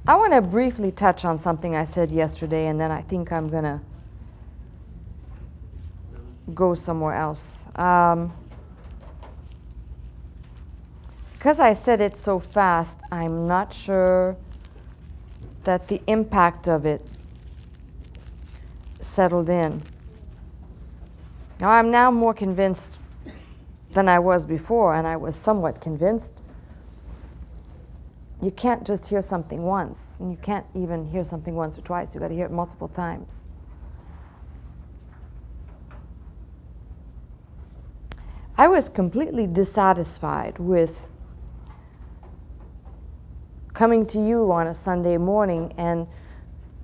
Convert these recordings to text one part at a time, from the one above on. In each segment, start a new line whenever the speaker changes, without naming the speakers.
I want to briefly touch on something I said yesterday, and then I think I'm going to go somewhere else. Because I said it so fast, I'm not sure that the impact of it settled in. Now, I'm now more convinced than I was before, and I was somewhat convinced. You can't just hear something once, and you can't even hear something once or twice. You've got to hear it multiple times. I was completely dissatisfied with coming to you on a Sunday morning and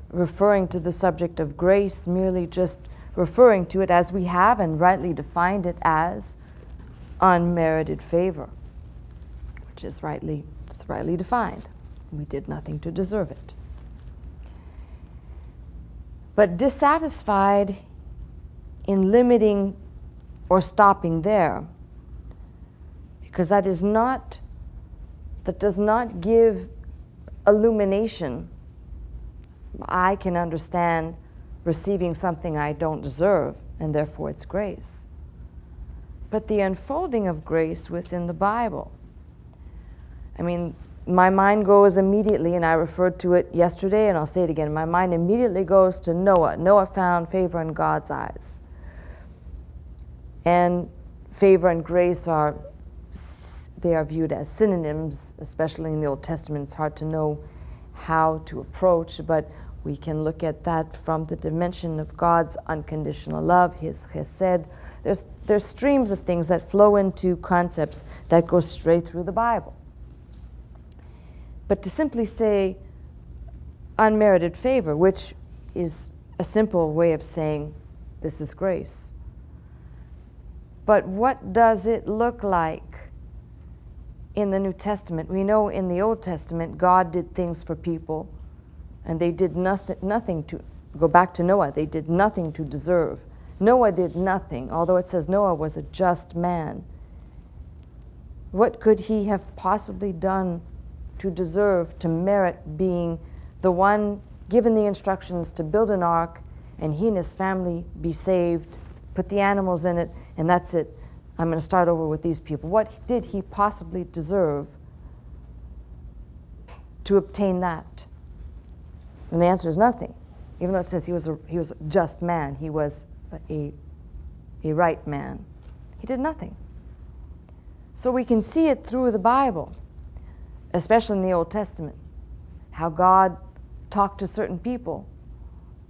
referring to the subject of grace, merely just referring to it as we have and rightly defined it as unmerited favor, which is rightly defined. We did nothing to deserve it. But dissatisfied in limiting or stopping there, because that does not give illumination. I can understand receiving something I don't deserve, and therefore it's grace. But the unfolding of grace within the Bible, I mean, my mind goes immediately, and I referred to it yesterday, and I'll say it again, my mind immediately goes to Noah. Noah found favor in God's eyes. And favor and grace are viewed as synonyms, especially in the Old Testament. It's hard to know how to approach, but we can look at that from the dimension of God's unconditional love, His chesed. There's streams of things that flow into concepts that go straight through the Bible. But to simply say unmerited favor, which is a simple way of saying this is grace. But what does it look like in the New Testament? We know in the Old Testament, God did things for people, and they did nothing to, go back to Noah, they did nothing to deserve. Noah did nothing, although it says Noah was a just man. What could he have possibly done to deserve, to merit being the one given the instructions to build an ark, and he and his family be saved, put the animals in it, and that's it. I'm going to start over with these people. What did he possibly deserve to obtain that? And the answer is nothing. Even though it says he was a just man, he was a right man. He did nothing. So we can see it through the Bible, especially in the Old Testament, how God talked to certain people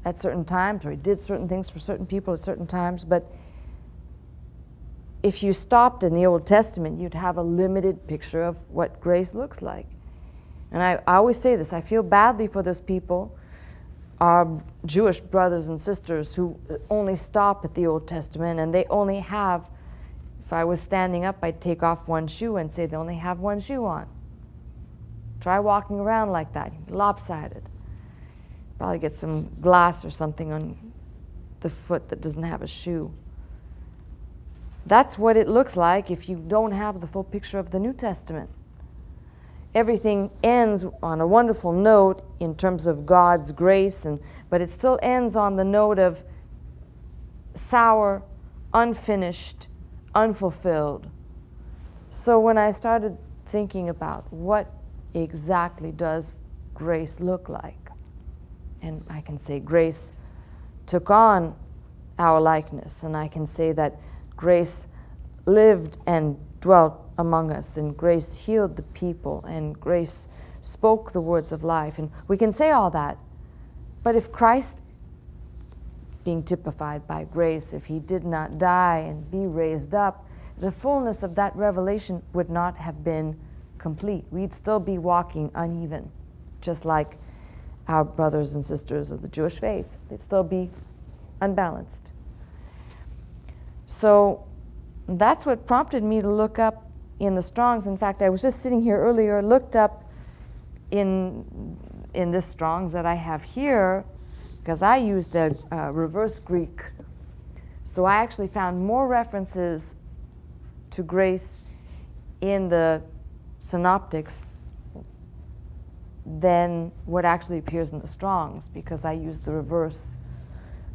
at certain times, or he did certain things for certain people at certain times. But if you stopped in the Old Testament, you'd have a limited picture of what grace looks like. And I always say this, I feel badly for those people, our Jewish brothers and sisters, who only stop at the Old Testament, and they only have, if I was standing up, I'd take off one shoe and say they only have one shoe on. Try walking around like that, lopsided. Probably get some glass or something on the foot that doesn't have a shoe. That's what it looks like if you don't have the full picture of the New Testament. Everything ends on a wonderful note in terms of God's grace, but it still ends on the note of sour, unfinished, unfulfilled. So when I started thinking about what exactly does grace look like, and I can say grace took on our likeness, and I can say that grace lived and dwelt among us, and grace healed the people, and grace spoke the words of life. And we can say all that, but if Christ, being typified by grace, if he did not die and be raised up, the fullness of that revelation would not have been complete. We'd still be walking uneven, just like our brothers and sisters of the Jewish faith. They'd still be unbalanced. So that's what prompted me to look up in the Strong's. In fact, I was just sitting here earlier, looked up in this Strong's that I have here, because I used a reverse Greek. So I actually found more references to grace in the synoptics than what actually appears in the Strong's, because I use the reverse,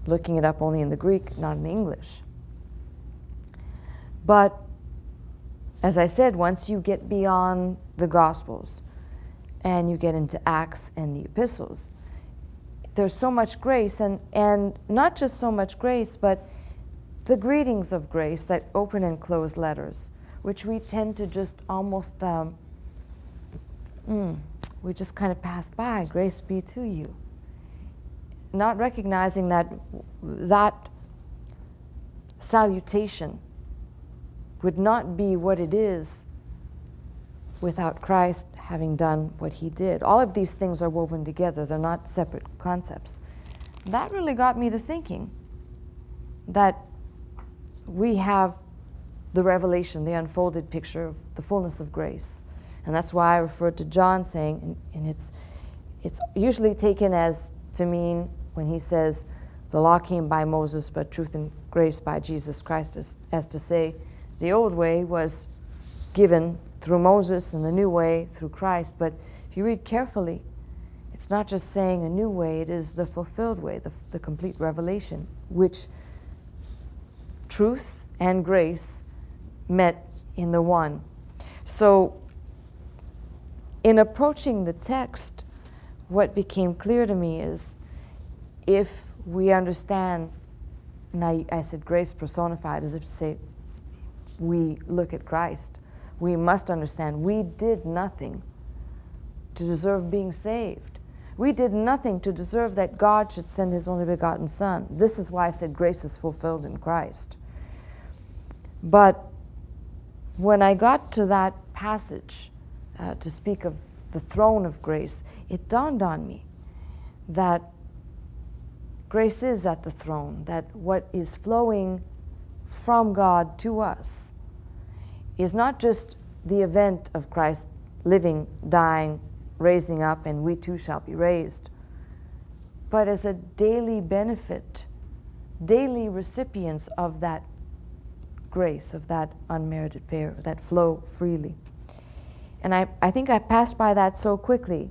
looking it up only in the Greek, not in the English. But as I said, once you get beyond the Gospels and you get into Acts and the epistles, there's so much grace, and not just so much grace, but the greetings of grace, that open and close letters, which we tend to just almost, we just kind of pass by, grace be to you. Not recognizing that that salutation would not be what it is without Christ having done what he did. All of these things are woven together. They're not separate concepts. That really got me to thinking that we have the revelation, the unfolded picture of the fullness of grace. And that's why I referred to John saying, and it's usually taken as to mean when he says, the law came by Moses, but truth and grace by Jesus Christ, as to say, the old way was given through Moses and the new way through Christ. But if you read carefully, it's not just saying a new way, it is the fulfilled way, the complete revelation, which truth and grace met in the one. So in approaching the text, what became clear to me is, if we understand, and I said grace personified, as if to say, we look at Christ, we must understand we did nothing to deserve being saved. We did nothing to deserve that God should send his only begotten Son. This is why I said grace is fulfilled in Christ. But when I got to that passage to speak of the throne of grace, it dawned on me that grace is at the throne, that what is flowing from God to us is not just the event of Christ living, dying, raising up, and we too shall be raised, but as a daily benefit, daily recipients of that grace, of that unmerited favor, that flow freely. And I think I passed by that so quickly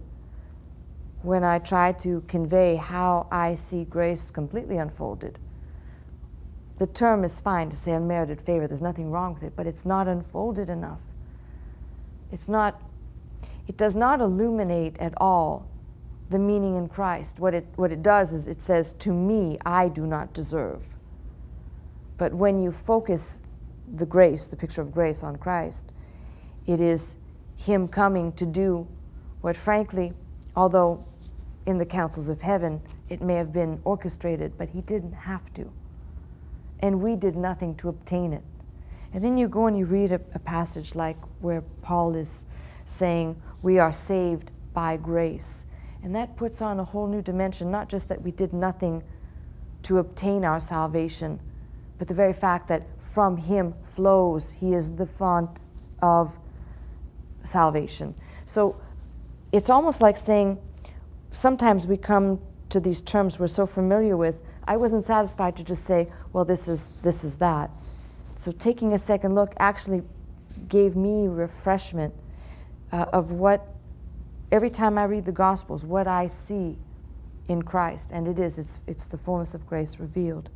when I tried to convey how I see grace completely unfolded. The term is fine to say unmerited favor, there's nothing wrong with it, but it's not unfolded enough. It does not illuminate at all the meaning in Christ. What it does is it says, to me, I do not deserve. But when you focus the grace, the picture of grace on Christ, it is him coming to do what, frankly, although in the councils of heaven it may have been orchestrated, but he didn't have to. And we did nothing to obtain it. And then you go and you read a passage like where Paul is saying, we are saved by grace. And that puts on a whole new dimension, not just that we did nothing to obtain our salvation, but the very fact that from him flows, he is the font of salvation. So it's almost like saying, sometimes we come to these terms we're so familiar with, I wasn't satisfied to just say, well, this is that. So taking a second look actually gave me refreshment of what, every time I read the Gospels, what I see in Christ. And it's the fullness of grace revealed.